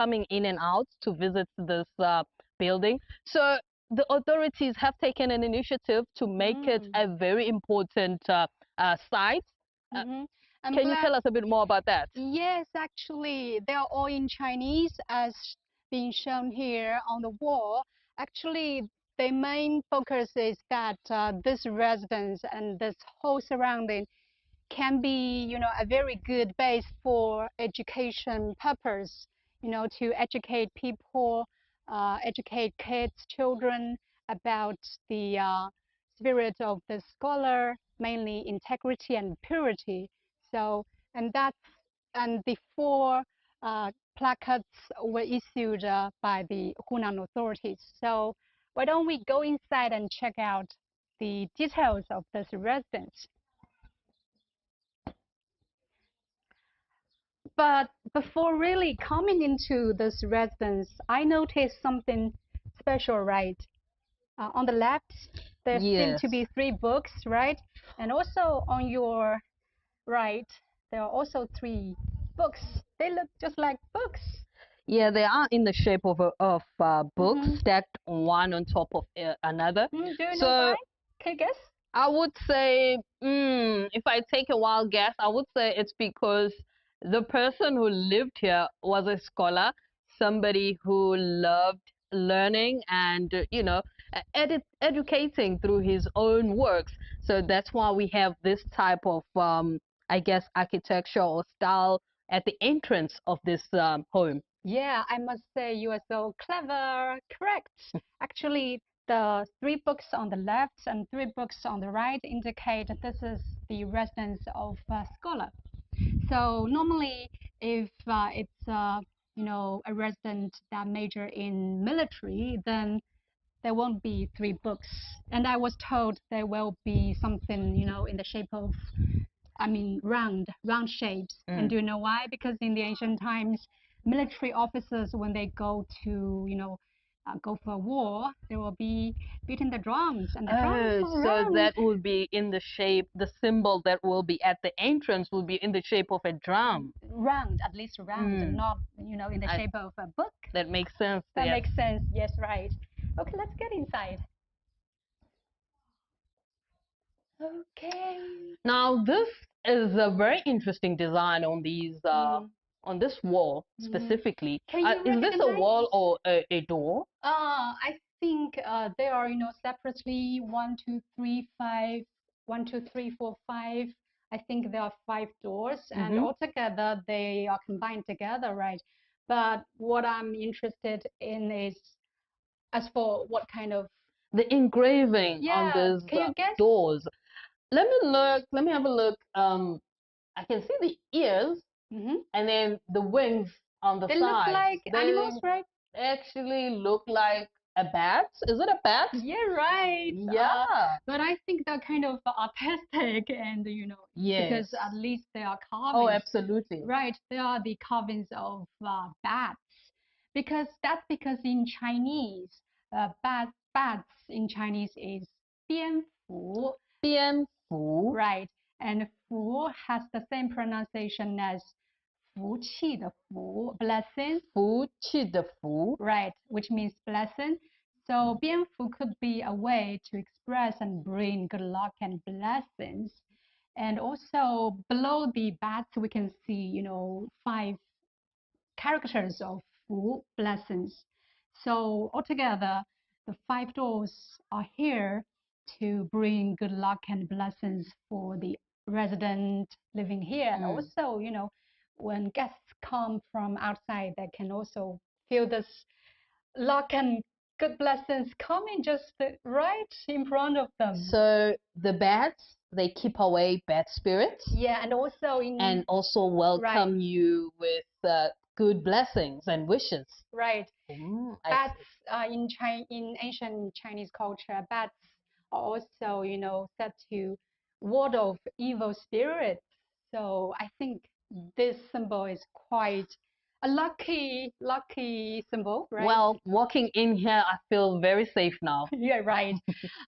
coming in and out to visit this building. So the authorities have taken an initiative to make it a very important site. Can you tell us a bit more about that? Yes, actually, they are all in Chinese, as being shown here on the wall. Actually, the main focus is that this residence and this whole surrounding can be, a very good base for education purpose, to educate people, educate kids, children about the spirit of the scholar, mainly integrity and purity. So, and the four placards were issued by the Hunan authorities. So why don't we go inside and check out the details of this residence? But before really coming into this residence, I noticed something special, right? On the left, there seem to be 3 books, right? And also on your right, there are also 3 books. They look just like books. Yeah, they are in the shape of books stacked one on top of another. Do you know why? Can you guess? I would say, if I take a wild guess, I would say it's because the person who lived here was a scholar, somebody who loved learning and, educating through his own works. So that's why we have this type of, I guess, architecture or style at the entrance of this home. Yeah, I must say you are so clever. Correct. Actually, the 3 books on the left and 3 books on the right indicate that this is the residence of a scholar. So normally, if it's a resident that major in military, then there won't be 3 books. And I was told there will be something, in the shape of, round shapes. And do you know why? Because in the ancient times, military officers, when they go to, go for war, they will be beating the drums. And the drums so that will be in the shape, the symbol that will be at the entrance will be in the shape of a drum. Round, at least round, and not, in the shape of a book. That makes sense. That makes sense. Yes, right. Okay, let's get inside. Okay. Now, this is a very interesting design on these on this wall specifically. Is this a wall or a door? I think they are, separately 1, 2, 3, 5, 1, 2, 3, 4, 5. I think there are 5 doors, and altogether they are combined together, right? But what I'm interested in is, as for what kind of the engraving on those doors. Let me look. Let me have a look. I can see the ears and then the wings on the side. They look like animals, right? Actually look like a bat. Is it a bat? Yeah, right. Yeah. But I think they're kind of artistic and, because at least they are carvings. Oh, absolutely. Right. They are the carvings of bats. That's because in Chinese, bats in Chinese is 蝙蝠. 蝙蝠. Right. And 福 has the same pronunciation as 福气的福, blessing. 福气的福. Right, which means blessing. So 蝙蝠 could be a way to express and bring good luck and blessings. And also below the bats, we can see, 5 characters of 福, blessings. So altogether, the 5 doors are here to bring good luck and blessings for the resident living here. And also, when guests come from outside, they can also feel this luck and good blessings coming just right in front of them. So the bats, they keep away bad spirits. Yeah, and also welcome you with good blessings and wishes. Right. Bats in ancient Chinese culture, bats are also, said to ward off evil spirits. So I think this symbol is quite a lucky symbol, right? Well, walking in here, I feel very safe now. Yeah, right.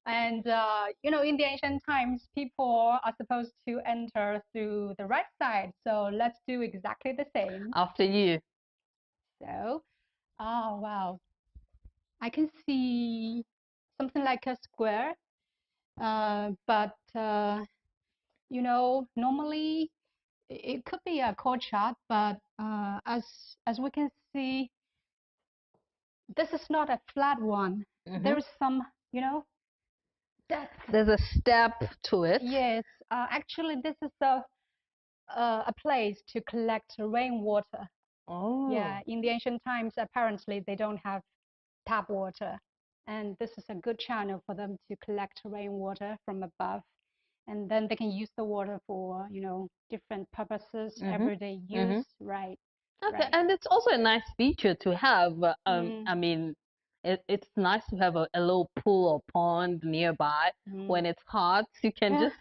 And, in the ancient times, people are supposed to enter through the right side. So let's do exactly the same. After you. So, oh wow, I can see something like a square, but normally it could be a courtyard, but as we can see, this is not a flat one. There is some, depth. There's a step to it. Yes, actually, this is a place to collect rainwater. Oh. Yeah, in the ancient times, apparently they don't have tap water, and this is a good channel for them to collect rainwater from above, and then they can use the water for different purposes, everyday use. Right. Okay, Right. and it's also a nice feature to have. I mean, it's nice to have a little pool or pond nearby. When it's hot, you can just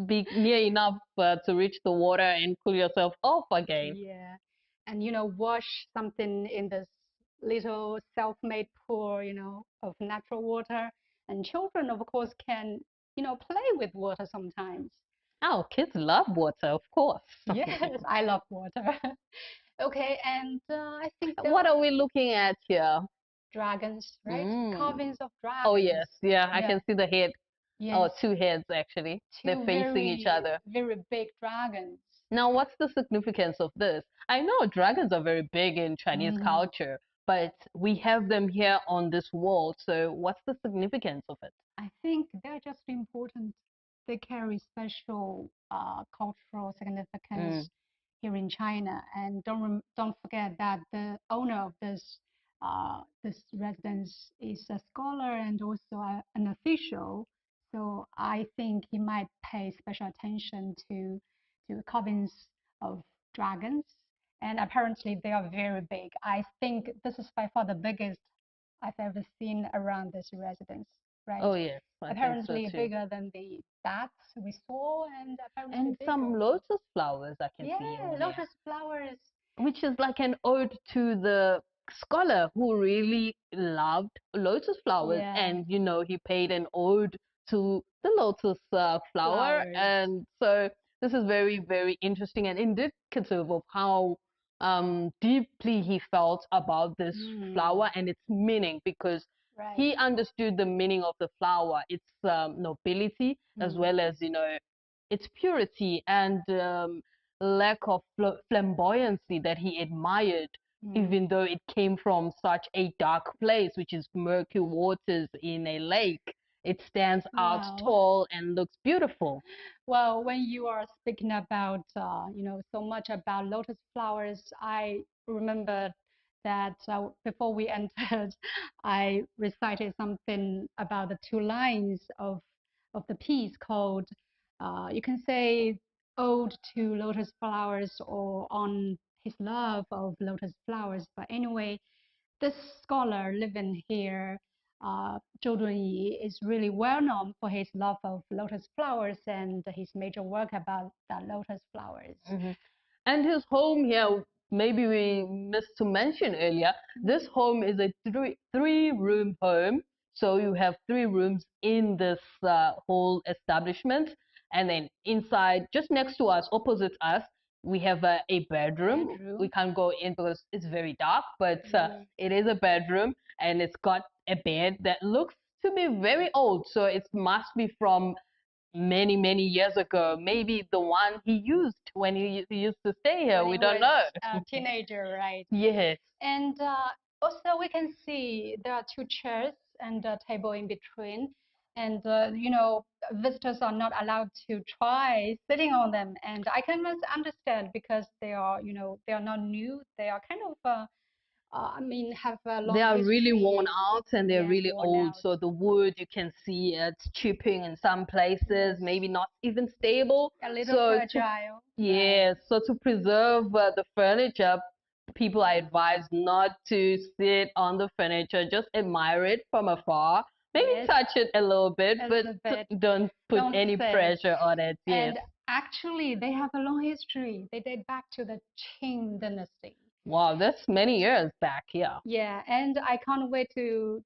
be near enough to reach the water and cool yourself off again. Yeah, and wash something in this little self-made pool, of natural water, and children, of course, can play with water sometimes. Oh, kids love water, of course. Yes, I love water. Okay, and I think What are we looking at here? Dragons, right? Carvings of dragons. Oh yes, yeah, I can see the head. Yes. Oh, two heads actually. They're facing each other. Very big dragons. Now, what's the significance of this? I know dragons are very big in Chinese culture, but we have them here on this wall. So what's the significance of it? I think they're just important. They carry special cultural significance here in China. And don't forget that the owner of this residence is a scholar and also an official. So I think he might pay special attention to the carvings of dragons. And apparently they are very big. I think this is by far the biggest I've ever seen around this residence. Right. Oh yes, Apparently bigger than the bats we saw, and apparently some lotus flowers I can see. Yeah, lotus flowers. Which is like an ode to the scholar who really loved lotus flowers, and he paid an ode to the lotus flower, and so this is very, very interesting and indicative of how deeply he felt about this flower and its meaning, because he understood the meaning of the flower, its nobility, as well as its purity and lack of flamboyancy that he admired, even though it came from such a dark place, which is murky waters in a lake. It stands out tall and looks beautiful. Well, when you are speaking about, so much about lotus flowers, I remember that before we entered, I recited something about the two lines of the piece called, you can say, Ode to Lotus Flowers or On His Love of Lotus Flowers. But anyway, this scholar living here, Zhou Dunyi, is really well known for his love of lotus flowers and his major work about the lotus flowers. And his home here, maybe we missed to mention earlier, this home is a three-room home. So you have 3 rooms in this whole establishment. And then inside, just next to us, opposite us, we have a bedroom. We can't go in because it's very dark, but it is a bedroom, and it's got a bed that looks to be very old. So it must be from many, many years ago. Maybe the one he used when he used to stay here. We don't know. A teenager, right? Yes. And also we can see there are 2 chairs and a table in between. And visitors are not allowed to try sitting on them. And I can understand because they are, they are not new. They are kind of I mean, have a long They are really history. worn out, and they're really old. Out. So the wood, you can see it's chipping in some places, maybe not even stable. A little fragile. Yes. So to preserve the furniture, people are advised not to sit on the furniture, just admire it from afar. Maybe touch it a little bit, but don't put any pressure on it. Yes. And actually, they have a long history. They date back to the Qing dynasty. Wow, that's many years back, yeah. Yeah, and I can't wait to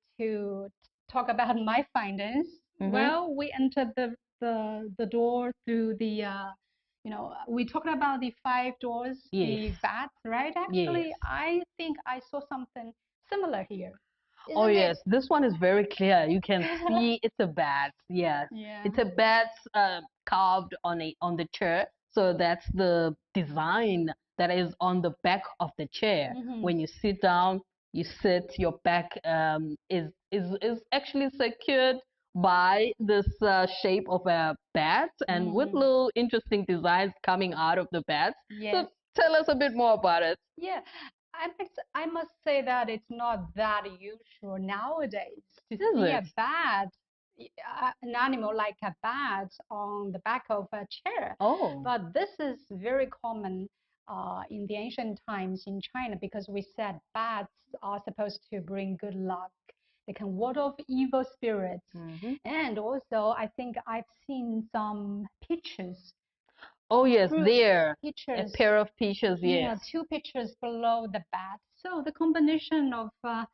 talk about my findings. Well, we entered the door through the we talked about the five doors, the bats, right? Actually, I think I saw something similar here. Oh yes, this one is very clear. You can see it's a bat. Yes, it's a bat carved on the chair. So that's the design that is on the back of the chair. When you sit down, you sit. Your back is actually secured by this shape of a bat, and with little interesting designs coming out of the bat. So tell us a bit more about it. Yeah, I must say that it's not that usual nowadays to see a bat, an animal like a bat on the back of a chair. Oh. But this is very common in the ancient times in China, because we said bats are supposed to bring good luck. They can ward off evil spirits. And also, I think I've seen some pictures. Oh yes, there. Pictures. A pair of pictures, yes. Yeah, two pictures below the bat. So the combination of a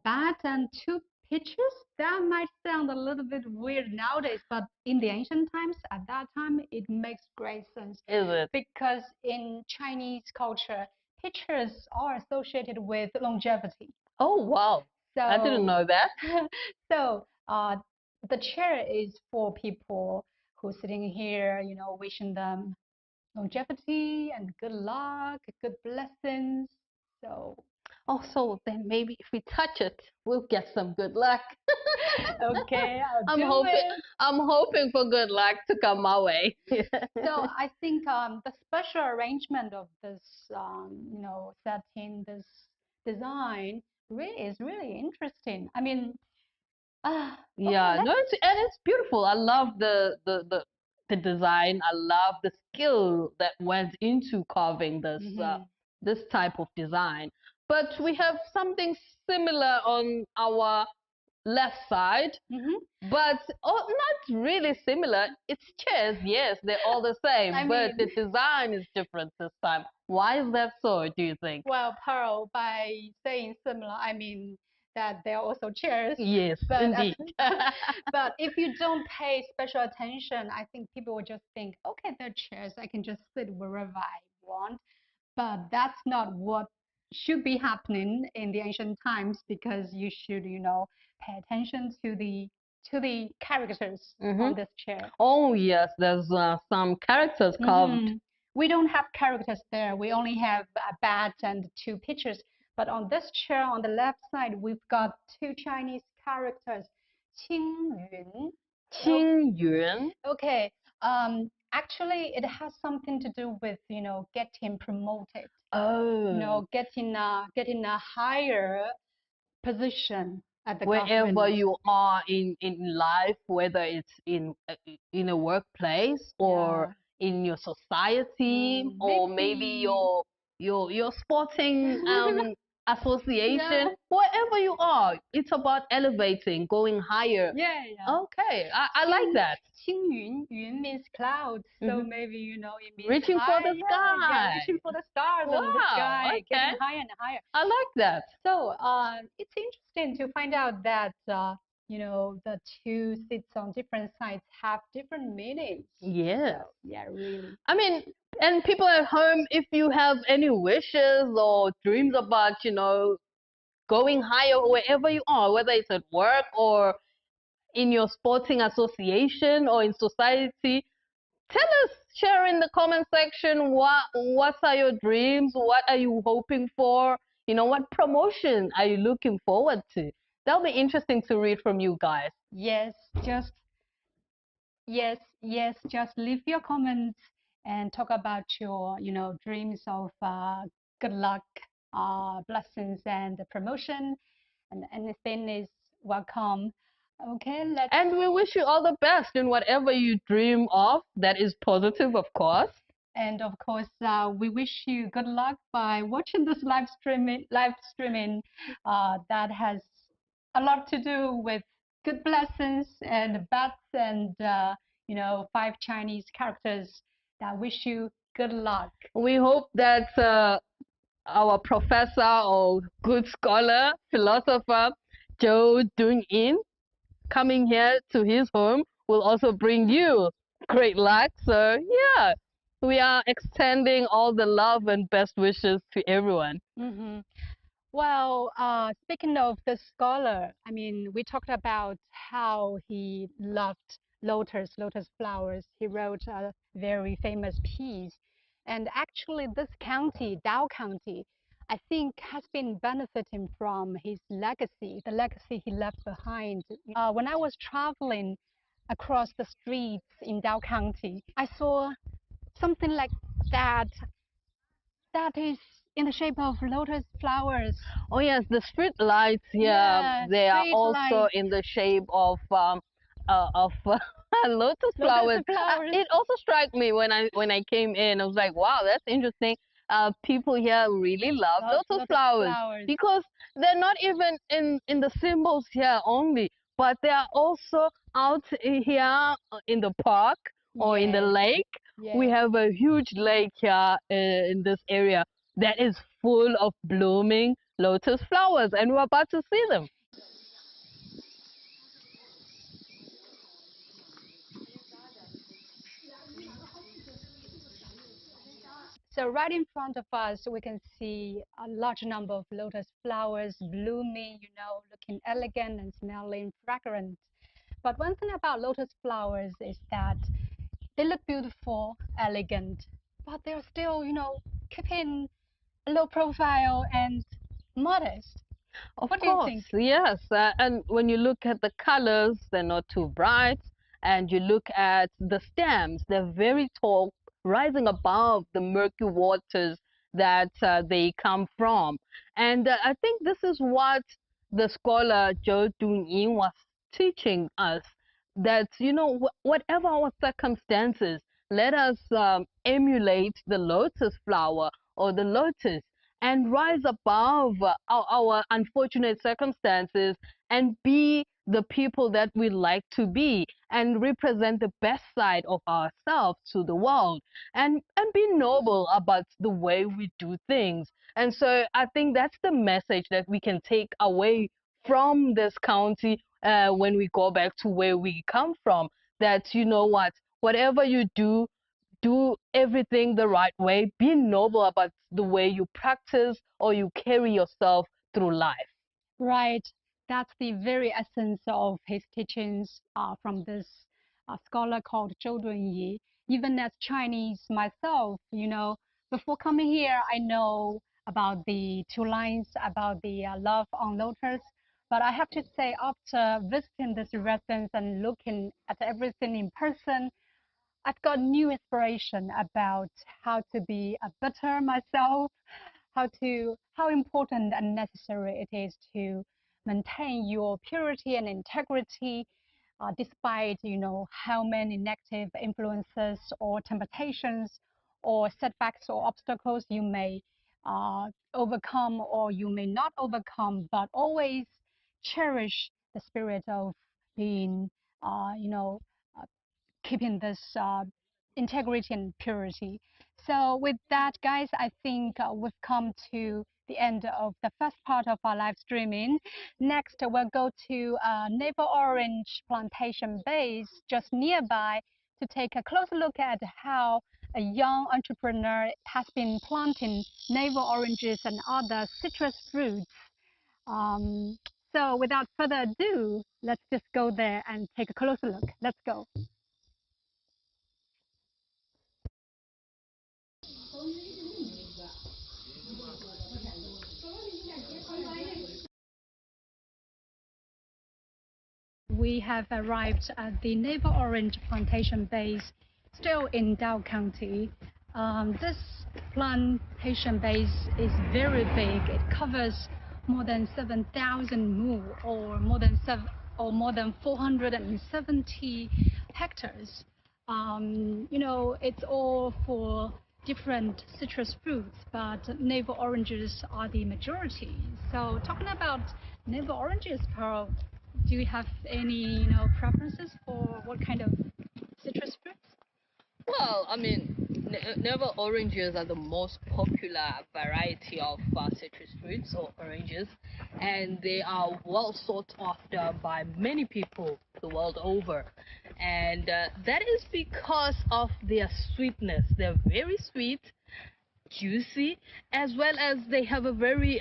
bat and two pictures, that might sound a little bit weird nowadays, but in the ancient times, at that time, it makes great sense. Is it? Because in Chinese culture, pictures are associated with longevity. Oh, wow. So, I didn't know that. So the chair is for people who are sitting here, wishing them longevity and good luck, good blessings. So then maybe if we touch it, we'll get some good luck. Okay, I'm hoping for good luck to come my way. So I think the special arrangement of this, setting, this design, is really interesting. I mean, it's beautiful. I love the design. I love the skill that went into carving this type of design. But we have something similar on our left side, but not really similar. It's chairs, yes, they're all the same, but the design is different this time. Why is that so, do you think? Well, Pearl, by saying similar, I mean that they're also chairs. Yes, but, indeed. But if you don't pay special attention, I think people will just think, okay, they're chairs, I can just sit wherever I want. But that's not what should be happening in the ancient times, because you should, pay attention to the characters on this chair. Oh yes, there's some characters carved. We don't have characters there. We only have a bat and two pictures. But on this chair on the left side, we've got two Chinese characters, Qing Yun. Qing Yun. Okay. Actually, it has something to do with, getting promoted. Oh. Getting a higher position at the wherever government. You are in life, whether it's in a workplace or in your society, or maybe your sporting association, wherever you are, it's about elevating, going higher. Okay, I like that. Qing Yun means clouds, so maybe it means reaching for the sky. Reaching for the stars in the sky, getting higher and higher. I like that. So it's interesting to find out that the two seats on different sides have different meanings. Yes. So, yeah, really. I mean, and people at home, if you have any wishes or dreams about, going higher wherever you are, whether it's at work or in your sporting association or in society, tell us, share in the comment section what are your dreams, what are you hoping for, what promotion are you looking forward to. That'll be interesting to read from you guys. Yes, just leave your comments and talk about your dreams of good luck, blessings and promotion, and anything is welcome. Okay, and we wish you all the best in whatever you dream of that is positive, of course. And of course, we wish you good luck by watching this live streaming that has a lot to do with good blessings and bats and 5 Chinese characters that wish you good luck. We hope that our professor or good scholar, philosopher, Zhou Dunyi, coming here to his home will also bring you great luck. So yeah, we are extending all the love and best wishes to everyone. Well, speaking of the scholar, I mean, we talked about how he loved lotus flowers. He wrote a very famous piece. And actually, this county, Dao County, I think has been benefiting from his legacy, the legacy he left behind. When I was traveling across the streets in Dao County, I saw something like that that is in the shape of lotus flowers. Oh yes, the street lights here, Yeah, they are street also lights. in the shape of lotus flowers. Lotus flowers. It also struck me when I came in. I was like, wow, that's interesting. People here really love lotus flowers because they're not even in the symbols here only, but they are also out here in the park or in the lake. We have a huge lake here in this area that is full of blooming lotus flowers, and we're about to see them. So right in front of us, we can see a large number of lotus flowers blooming, you know, looking elegant and smelling fragrant. But one thing about lotus flowers is that they look beautiful, elegant, but they're still, you know, keeping a low profile and modest. Of What do you course, think? yes. And when you look at the colors, they're not too bright. And you look at the stems, they're very tall, rising above the murky waters that they come from. And I think this is what the scholar Zhou Dunyi was teaching us, that, you know, whatever our circumstances, let us emulate the lotus flower or the lotus and rise above our unfortunate circumstances and be the people that we like to be and represent the best side of ourselves to the world and be noble about the way we do things. And so I think that's the message that we can take away from this county when we go back to where we come from, that, you know what, whatever you do, do everything the right way. Be noble about the way you practice or you carry yourself through life. Right. That's the very essence of his teachings from this scholar called Zhou Dunyi. Even as Chinese myself, you know, before coming here, I know about the two lines about the love on lotus. But I have to say, after visiting this residence and looking at everything in person, I've got new inspiration about how to be a better myself, how important and necessary it is to maintain your purity and integrity, despite you know how many negative influences or temptations or setbacks or obstacles you may overcome or you may not overcome, but always cherish the spirit of being, you know, uh, keeping this integrity and purity. So with that, guys, I think we've come to the end of the first part of our live streaming. Next, we'll go to Naval Orange Plantation base just nearby to take a closer look at how a young entrepreneur has been planting navel oranges and other citrus fruits. Um, so without further ado, let's just go there and take a closer look. Let's go. We have arrived at the Naval Orange Plantation base, still in Dao County. This plantation base is very big. It covers more than 7,000 mu, or more than 470 hectares. You know, it's all for different citrus fruits, but navel oranges are the majority. So talking about navel oranges, Pearl, do you have any, you know, preferences for what kind of citrus fruits? Well, I mean, Navel oranges are the most popular variety of citrus fruits or oranges, and they are well sought after by many people the world over. And that is because of their sweetness. They're very sweet, juicy, as well as they have a very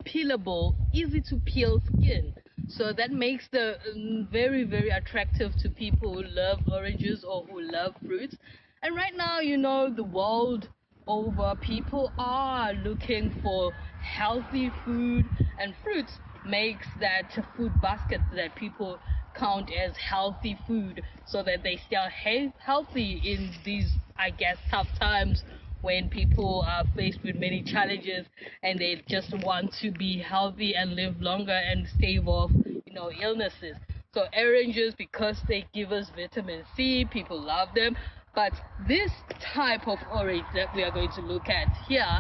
peelable, easy to peel skin. So that makes them very, very attractive to people who love oranges or who love fruits. And right now, you know, the world over, people are looking for healthy food, and fruits makes that food basket that people count as healthy food, so that they stay healthy in these, I guess, tough times when people are faced with many challenges and they just want to be healthy and live longer and stave off, you know, illnesses. So oranges, because they give us vitamin C, people love them. But this type of orange that we are going to look at here,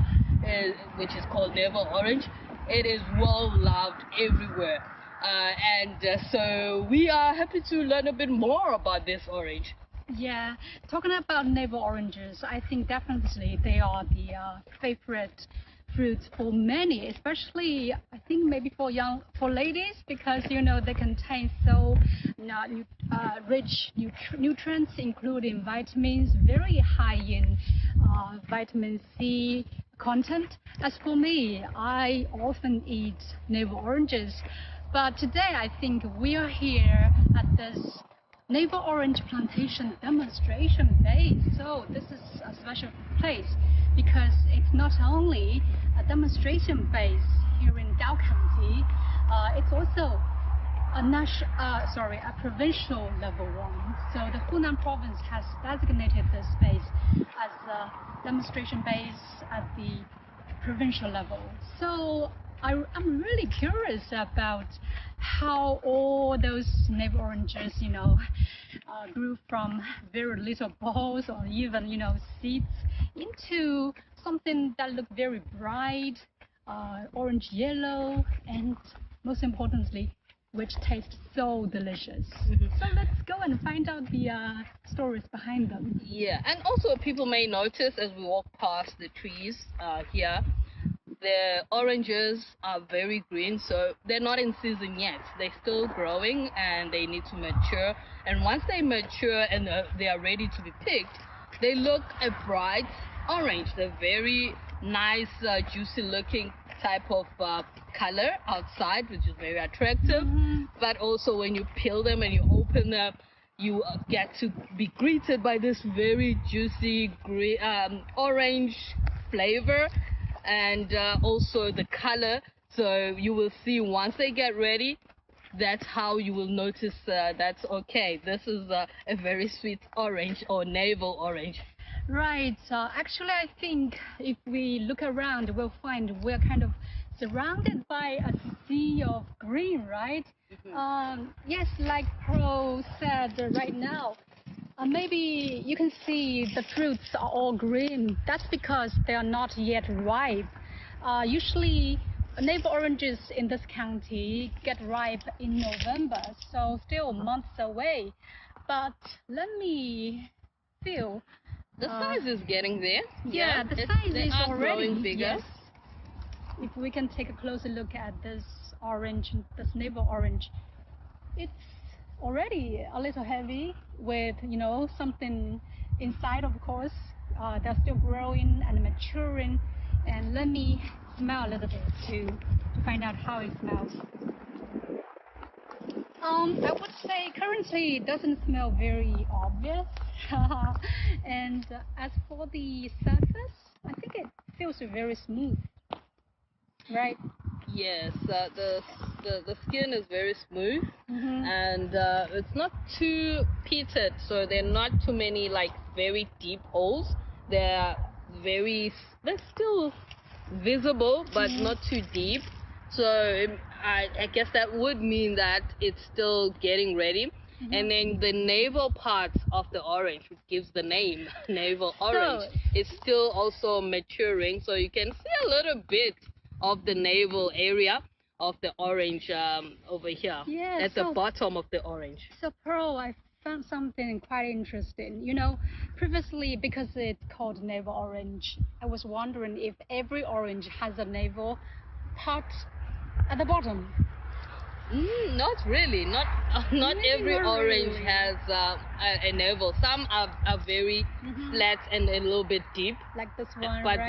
which is called Naval orange, it is well loved everywhere. So we are happy to learn a bit more about this orange. Yeah, talking about navel oranges, I think definitely they are the favorite fruits for many, especially I think maybe for ladies, because you know they contain so rich nutrients, including vitamins, very high in vitamin C content. As for me, I often eat navel oranges, but today I think we are here at this Naval Orange Plantation demonstration base. So this is a special place because it's not only a demonstration base here in Dao County, it's also a provincial level one. So the Hunan Province has designated this space as a demonstration base at the provincial level. So I'm really curious about how all those navel oranges, you know, grew from very little balls or even, you know, seeds into something that looked very bright, orange yellow, and most importantly, which tastes so delicious. So let's go and find out the stories behind them. Yeah, and also people may notice as we walk past the trees here, the oranges are very green, so they're not in season yet. They're still growing and they need to mature. And once they mature and they are ready to be picked, they look a bright orange. They're very nice, juicy looking type of color outside, which is very attractive. But also when you peel them and you open them, you get to be greeted by this very juicy green, orange flavor, and also the color. So you will see once they get ready, that's how you will notice that's okay, this is a very sweet orange or navel orange. Right. Actually, I think if we look around, we'll find we're kind of surrounded by a sea of green, right? Yes, like Pro said right now, maybe you can see the fruits are all green. That's because they are not yet ripe. Usually, navel oranges in this county get ripe in November, so still months away. But let me feel. The size is getting there. Yeah, the size is already growing bigger. Yes. If we can take a closer look at this orange, this navel orange, it's already a little heavy with, you know, something inside, of course. They're still growing and maturing. And let me smell a little bit to find out how it smells. I would say currently it doesn't smell very obvious. And as for the surface, I think it feels very smooth, right? Yes, the skin is very smooth, and it's not too pitted, so there are not too many like very deep holes. They're still visible, but not too deep. So I guess that would mean that it's still getting ready. And then the navel parts of the orange, which gives the name navel orange, is still also maturing. So you can see a little bit of the navel area of the orange over here, at the bottom of the orange. So Pearl, I found something quite interesting. You know, previously, because it's called navel orange, I was wondering if every orange has a navel part at the bottom. Not really. Not Maybe every not orange really. has a navel. Some are very flat and a little bit deep. Like this one, But right?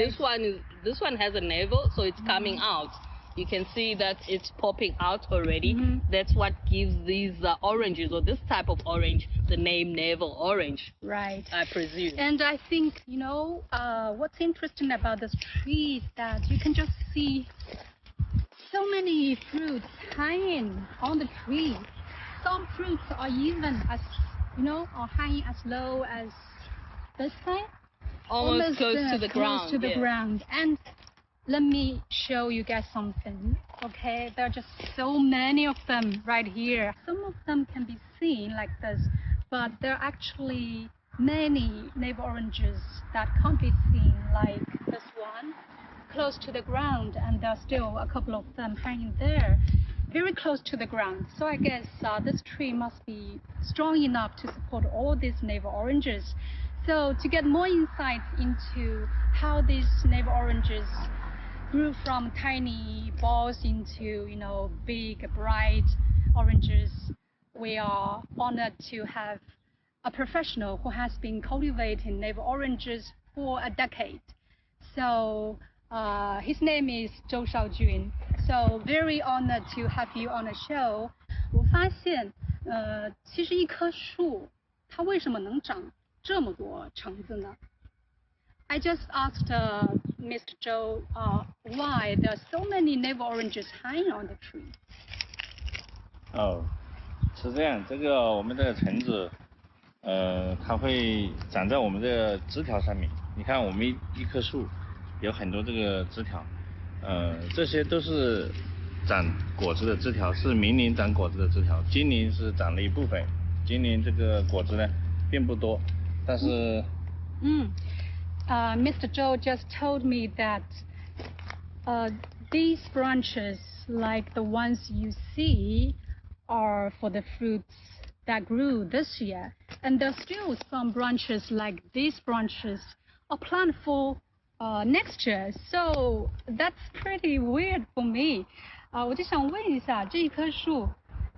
this one has a navel, so it's coming out. You can see that it's popping out already. That's what gives these oranges, or this type of orange, the name navel orange. Right. I presume. And I think, you know, what's interesting about this tree is that you can just see so many fruits hanging on the tree. Some fruits are even as, you know, are hanging as low as this thing. Almost close to the ground. Close to the ground. And let me show you guys something. Okay, there are just so many of them right here. Some of them can be seen like this, but there are actually many navel oranges that can't be seen, like this one, close to the ground, and there are still a couple of them hanging there, very close to the ground. So I guess this tree must be strong enough to support all these navel oranges. So to get more insights into how these navel oranges grew from tiny balls into, you know, big, bright oranges, we are honored to have a professional who has been cultivating navel oranges for a decade. So his name is Zhou Dunyi. So very honored to have you on the show. 我发现，其实一棵树它为什么能长这么多橙子呢？ I just asked Mr. Zhou why there are so many navel oranges hanging on the tree. 哦，是这样，这个我们的橙子，它会长在我们的枝条上面。你看，我们一棵树有很多这个枝条，这些都是长果子的枝条，是明年长果子的枝条。今年是长了一部分，今年这个果子呢并不多，但是。Mr. Zhou just told me that these branches, like the ones you see, are for the fruits that grew this year. And there's still some branches like these branches are planned for next year. So that's pretty weird for me. 我就想问一下，这一棵树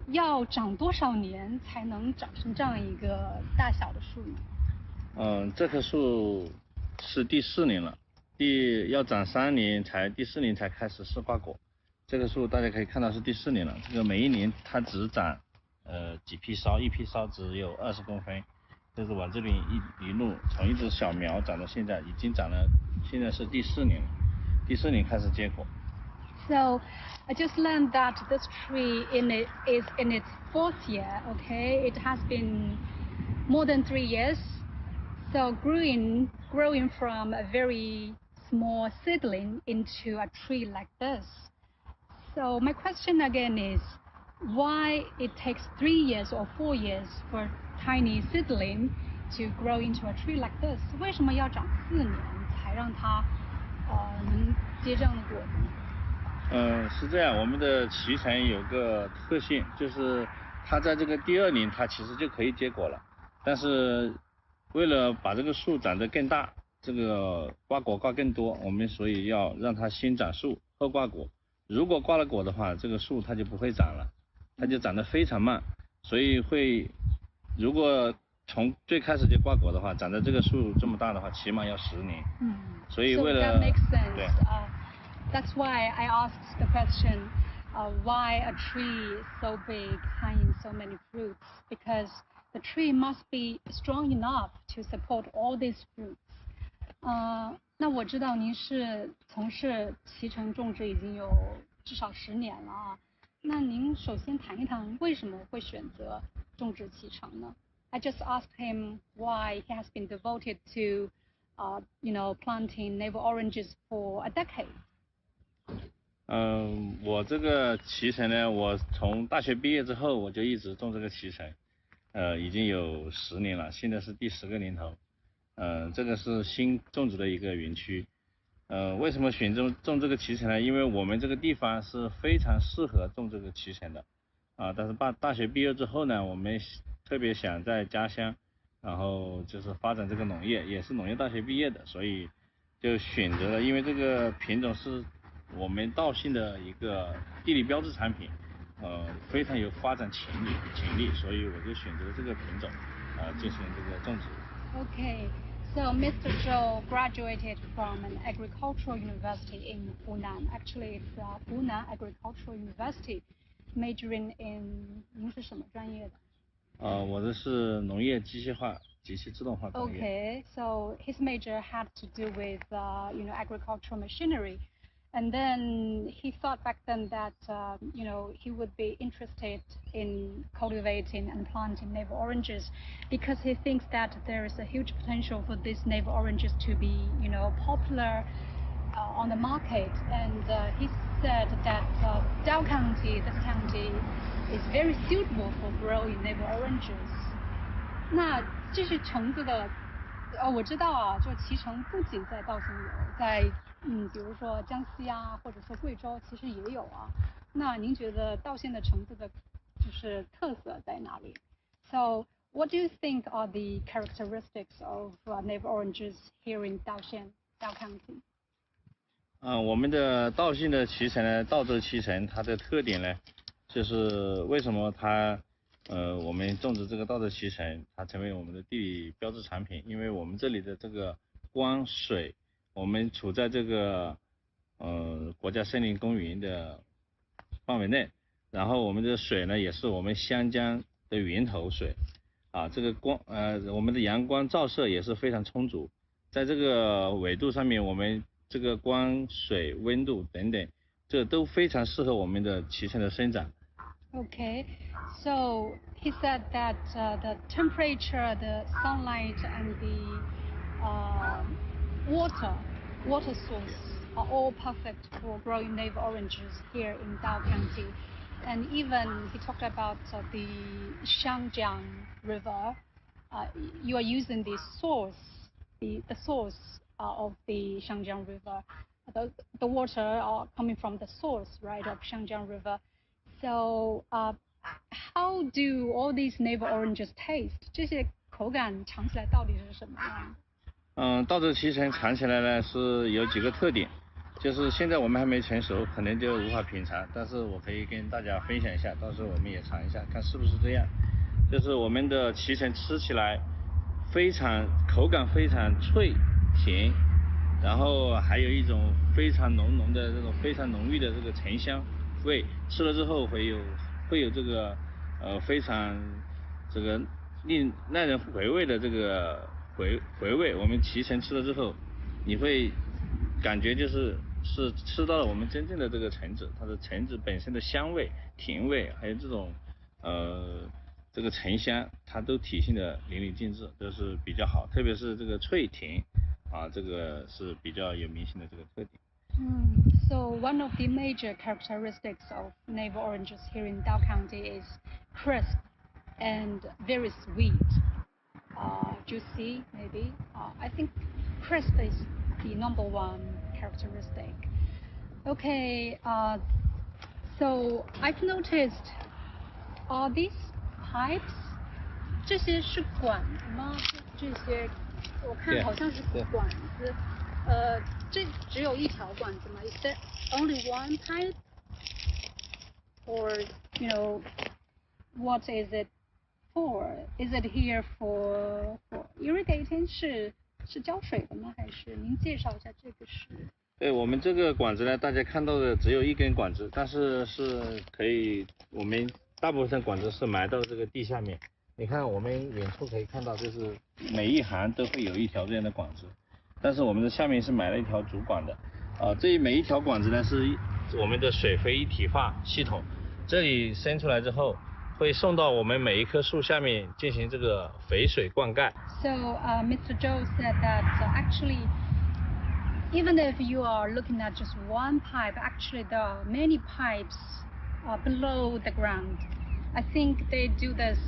要长多少年才能长成这样一个大小的树呢？这棵树是第4年了，要长3年第4年才开始试花果。这棵树大家可以看到是第4年了，这个每一年它只长几批梢，一批梢只有20公分，就是往这边一路从一只小苗长到现在，已经长了，现在是第4年了，第4年开始结果。So I just learned that this tree is in its 4th year. Okay, it has been more than 3 years. So growing from a very small seedling into a tree like this. So my question again is, why it takes 3 years or 4 years for tiny seedling to grow into a tree like this? 为什么要长4年才让它能结这样的果子呢？是这样，我们的脐橙有个特性，就是它在这个第2年它其实就可以结果了，但是为了把这个树长得更大，这个挂果挂更多，我们所以要让它先长树后挂果。如果挂了果的话，这个树它就不会长了，它就长得非常慢，所以如果从最开始就挂果的话，长得这个树这么大的话，起码要10年。所以为了 So that makes sense. 对。That's why I asked the question, why a tree is so big, hanging so many fruits, because the tree must be strong enough to support all these fruits. 那我知道您是从事脐橙种植已经有至少10年了啊。那您首先谈一谈为什么会选择种植脐橙呢？ I just asked him why he has been devoted to, planting navel oranges for a decade. 我这个脐橙呢，我从大学毕业之后我就一直种这个脐橙，已经有10年了，现在是第10个年头。这个是新种植的一个园区。为什么选种这个脐橙呢？因为我们这个地方是非常适合种这个脐橙的。但是大学毕业之后呢，我们特别想在家乡，然后就是发展这个农业，也是农业大学毕业的，所以就选择了，因为这个品种是我们道信的一个地理标志产品，非常有发展潜力，所以我就选择了这个品种进行这个种植。Okay, so Mr. Zhou graduated from an agricultural university in Hunan. Actually, it's Hunan Agricultural University, majoring in 您是什么专业的？我的是农业机械化、机器自动化专业。Okay, so his major had to do with agricultural machinery. And then he thought back then that, he would be interested in cultivating and planting navel oranges because he thinks that there is a huge potential for these navel oranges to be, popular on the market. And he said that Dao County, this county, is very suitable for growing navel oranges. 那这是橙子的，我知道啊，就脐橙不仅在稻县有，在比如说江西啊，或者说贵州，其实也有啊。那您觉得稻县的橙子的，就是特色在哪里 ？So what do you think are the characteristics of navel oranges here in Dao County？我们的稻县的脐橙呢，稻洲脐橙，它的特点呢，就是为什么我们种植这个稻洲脐橙，它成为我们的地理标志产品，因为我们这里的这个光水，我们处在这个国家森林公园的范围内，然后我们的水呢也是我们湘江的源头水，这个我们的阳光照射也是非常充足，在这个纬度上面，我们这个光水温度等等，这都非常适合我们的脐橙的生长。Okay, so he said that the temperature, the sunlight, and the water source are all perfect for growing navel oranges here in Dao County. And even he talked about the Xiangjiang River. You are using the source of the Xiangjiang River. The water are coming from the source, right, of Xiangjiang River. So, how do all these navel oranges taste? 这些口感尝起来到底是什么样？稻洲脐橙尝起来呢是有几个特点，就是现在我们还没成熟，可能就无法品尝，但是我可以跟大家分享一下，到时候我们也尝一下，看是不是这样。就是我们的脐橙吃起来口感非常脆甜，然后还有一种非常浓的这种非常浓郁的这个橙香味，吃了之后会有这个非常这个耐人回味的这个回味。我们脐橙吃了之后，你会感觉是吃到了我们真正的这个橙子，它的橙子本身的香味、甜味，还有这种这个橙香，它都体现的淋漓尽致，这是比较好。特别是这个脆甜这个是比较有明显的这个特点。So one of the major characteristics of navel oranges here in Dao County is crisp and very sweet, juicy maybe. I think crisp is the number one characteristic. Okay, so I've noticed, are these pipes? 这些是管子吗？这些我看好像是管子。这只有一条管子吗？ Is there only one pipe? Or, what is it for? Is it here for irrigating? 是浇水的吗？还是您介绍一下这个是？对，我们这个管子呢，大家看到的只有一根管子，但是可以，我们大部分管子是埋到这个地下面。你看我们远处可以看到，就是每一行都会有一条这样的管子。但是我们的下面是埋了一条主管的，这每一条管子呢是我们的水肥一体化系统，这里伸出来之后，会送到我们每一棵树下面进行这个肥水灌溉。So Mr. Zhou said that actually, even if you are looking at just one pipe, actually there are many pipes below the ground. I think they do this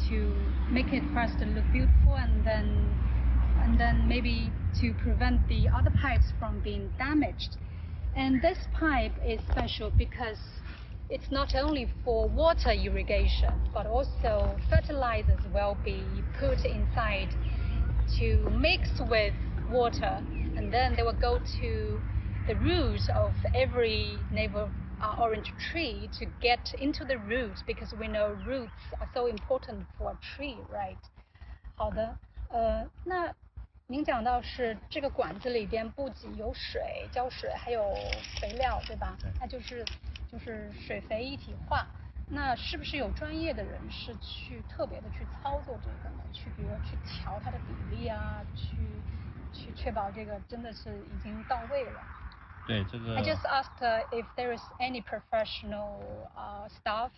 to make it first look beautiful and then maybe to prevent the other pipes from being damaged. And this pipe is special because it's not only for water irrigation, but also fertilizers will be put inside to mix with water, and then they will go to the roots of every navel orange tree to get into the roots, because we know roots are so important for a tree, right? 好的，那您讲到是这个管子里边不仅有水、浇水，还有肥料，对吧？它就是水肥一体化。那是不是有专业的人士去特别的去操作这个呢？去比如去调它的比例啊，去确保这个真的是已经到位了。对这个。I just asked if there is any professional staff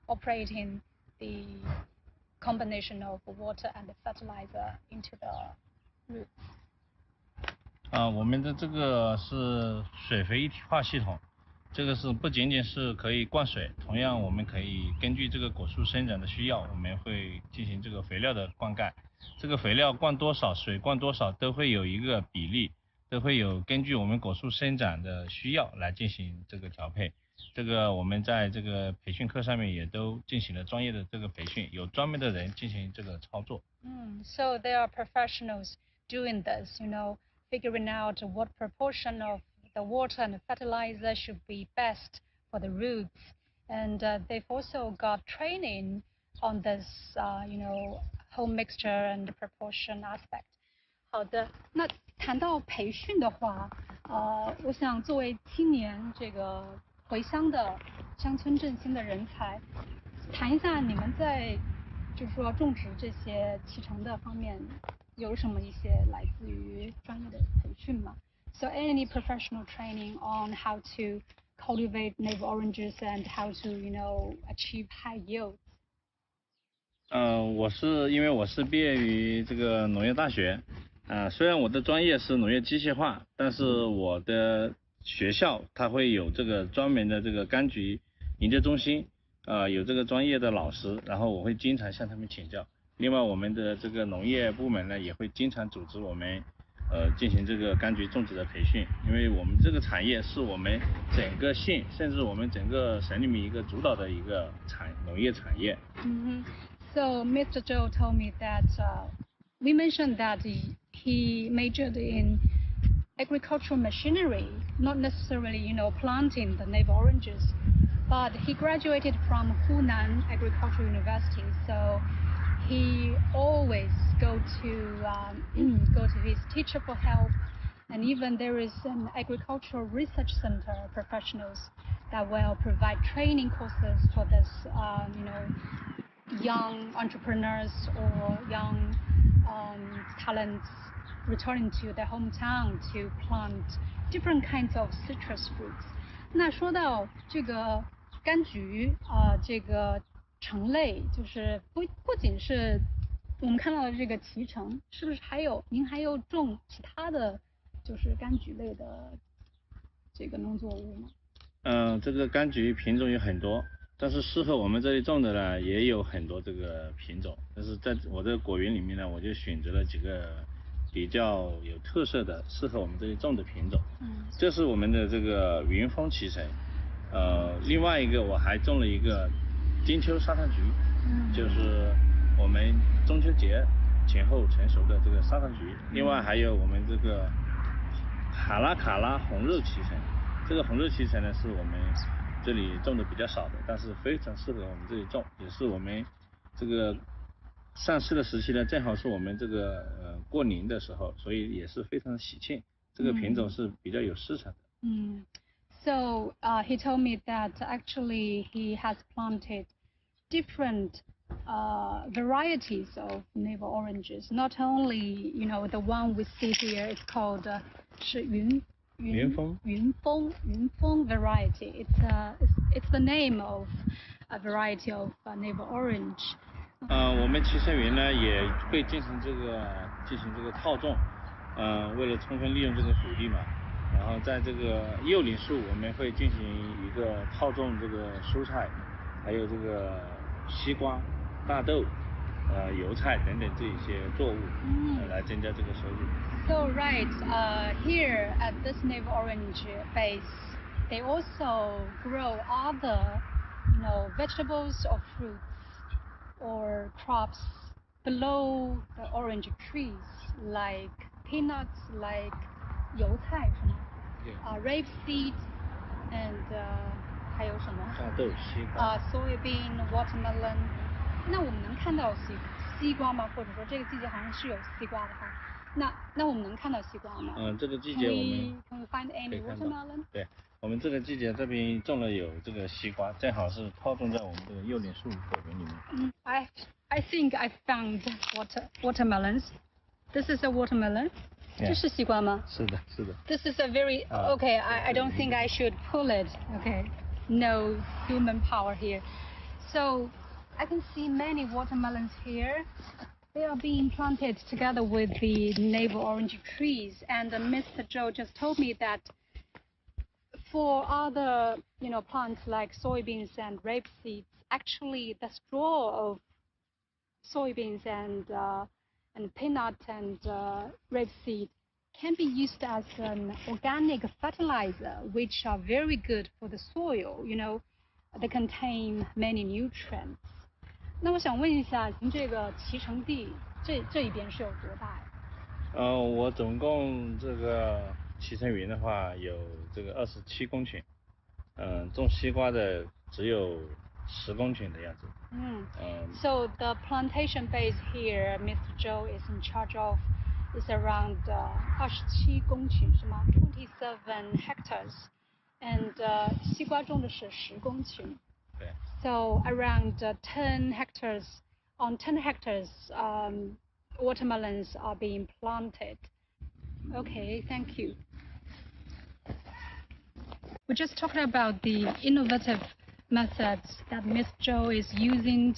operating the combination of water and fertilizer into the roots. 我们的这个是水肥一体化系统，这个是不仅仅是可以灌水，同样我们可以根据这个果树生长的需要，我们会进行这个肥料的灌溉。这个肥料灌多少，水灌多少，都会有一个比例，都会有根据我们果树生长的需要来进行这个调配。这个我们在这个培训课上面也都进行了专业的这个培训，有专门的人进行这个操作。So there are professionals doing this, figuring out what proportion of the water and fertilizer should be best for the roots, and they've also got training on this, whole mixture and proportion aspect. 好的，那谈到培训的话，我想作为青年这个回乡的乡村振兴的人才，谈一下你们在就是说种植这些脐橙的方面有什么一些来自于专业的培训吗？ So any professional training on how to cultivate navel oranges and how to achieve high yields? 因为我是毕业于这个农业大学，虽然我的专业是农业机械化，但是我的学校它会有这个专门的这个柑橘研究中心，有这个专业的老师，然后我会经常向他们请教。另外我们的这个农业部门呢也会经常组织我们进行这个柑橘种植的培训，因为我们这个产业是我们整个县甚至我们整个省里面一个主导的一个农业产业。So Mr. Zhou told me that we mentioned that he majored in agricultural machinery, not necessarily, planting the navel oranges, but he graduated from Hunan Agricultural University, so he always go to his teacher for help, and even there is an agricultural research center professionals that will provide training courses for this, young entrepreneurs or young talents returning to their hometown to plant different kinds of citrus fruits. 那说到这个柑橘这个橙类，就是不仅是我们看到的这个脐橙，是不是您还有种其他的就是柑橘类的这个农作物吗？这个柑橘品种有很多，但是适合我们这里种的呢也有很多这个品种，但是在我这个果园里面呢，我就选择了几个比较有特色的适合我们这里种的品种。这是我们的这个云峰脐橙，另外一个我还种了一个金秋砂糖橘，就是我们中秋节前后成熟的这个砂糖橘。另外还有我们这个卡拉红肉脐橙，这个红肉脐橙呢是我们这里种的比较少的，但是非常适合我们这里种，也是我们这个上市的时期呢，正好是我们这个过年的时候，所以也是非常喜庆。这个品种是比较有市场的。So he told me that actually he has planted different varieties of navel oranges. Not only the one we see here, it's called 是云峰 variety. It's the name of a variety of navel orange. 我们脐橙园呢也会进行这个套种，为了充分利用这个土地嘛，然后在这个幼龄树我们会进行一个套种这个蔬菜，还有这个西瓜、大豆、油菜等等这一些作物，来增加这个收入。So right, here at this navel orange base, they also grow other, vegetables or fruits or crops below the orange trees, like peanuts, like 油菜是吗？ rapeseed and 还有什么？大豆、西瓜。soybean, watermelon。那我们能看到西瓜吗？或者说这个季节好像是有西瓜的哈。那我们能看到西瓜吗？这个季节我们 Can we find any watermelon？ 对，我们这个季节这边种了有这个西瓜，正好是套种在我们这个柚林树果园里面。I think I found watermelons. This is a watermelon. 这是西瓜吗？是的，是的。This is a very okay. I don't think I should pull it. Okay, no human power here. So I can see many watermelons here. They are being planted together with the navel orange trees. And Mr. Zhou just told me that for other, plants like soybeans and rapeseed, actually the straw of soybeans and peanut and rapeseed can be used as an organic fertilizer, which are very good for the soil. They contain many nutrients. 那我想问一下，您这个脐橙地这一边是有多大呀？我总共这个脐橙园的话有这个27公顷，种西瓜的只有10公顷的样子。So the plantation base here, Mr. Zhou is in charge of, is around 27公頃是吗？27 hectares, and 西瓜种的是10公顷。对。So around 10 hectares, on 10 hectares, watermelons are being planted. Okay, thank you. We just talked about the innovative methods that Ms. Zhou is using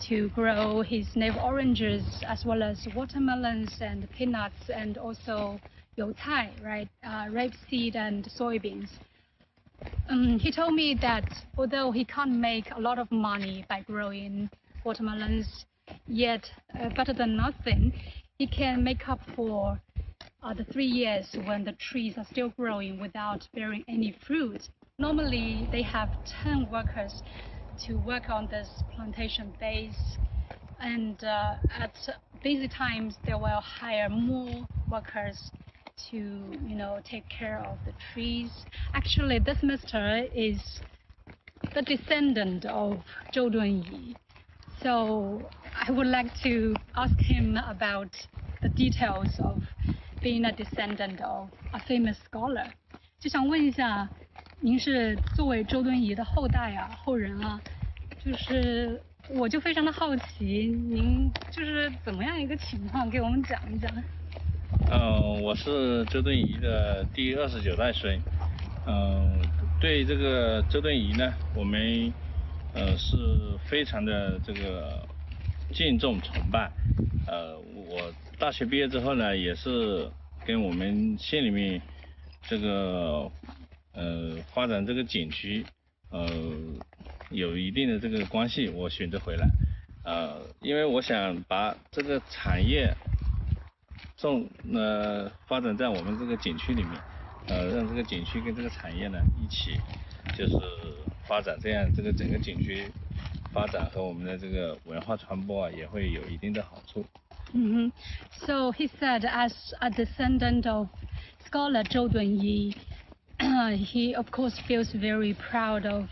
to grow his navel oranges as well as watermelons and peanuts and also youcai, right? Rapeseed and soybeans. He told me that although he can't make a lot of money by growing watermelons, yet better than nothing, he can make up for the 3 years when the trees are still growing without bearing any fruit. Normally, they have 10 workers to work on this plantation base, and at busy times, they will hire more workers to, take care of the trees. Actually, this mister is the descendant of Zhou Dunyi. So I would like to ask him about the details of being a descendant of a famous scholar. 就想问一下，您是作为周敦颐的后代啊，后人啊，就是我就非常的好奇，您就是怎么样一个情况，给我们讲一讲。我是周敦颐的第29代孙。对这个周敦颐呢，我们是非常的这个敬重崇拜。我大学毕业之后呢，也是跟我们县里面这个发展这个景区有一定的这个关系，我选择回来。因为我想把这个产业发展在我们这个景区里面，让这个景区跟这个产业呢一起就是发展，这样这个整个景区发展和我们的这个文化传播啊也会有一定的好处。So he said, as a descendant of scholar Zhou Dunyi, he of course feels very proud of,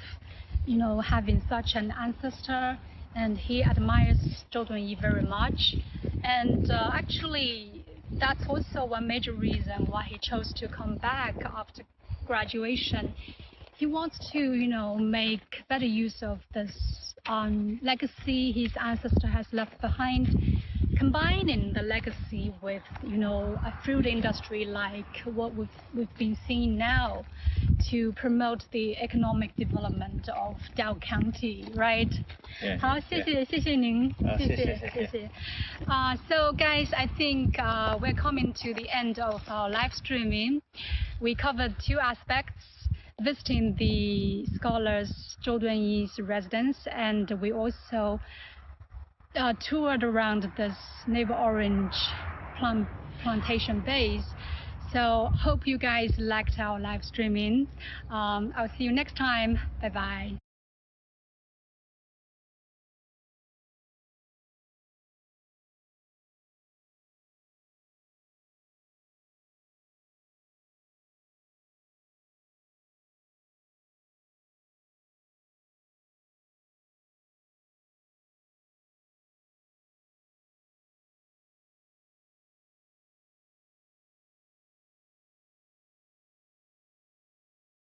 having such an ancestor, and he admires Zhou Dunyi very much. And actually, that's also one major reason why he chose to come back after graduation. He wants to, make better use of this legacy his ancestor has left behind, combining the legacy with, a fruit industry like what we've been seeing now to promote the economic development of Dao County, right? Yeah. 好，谢谢您，谢谢。So guys, I think we're coming to the end of our live streaming. We covered 2 aspects: visiting the scholars Zhou Dunyi's residence, and we also toured around this navel orange plantation base. So hope you guys liked our live streaming. I'll see you next time. Bye bye.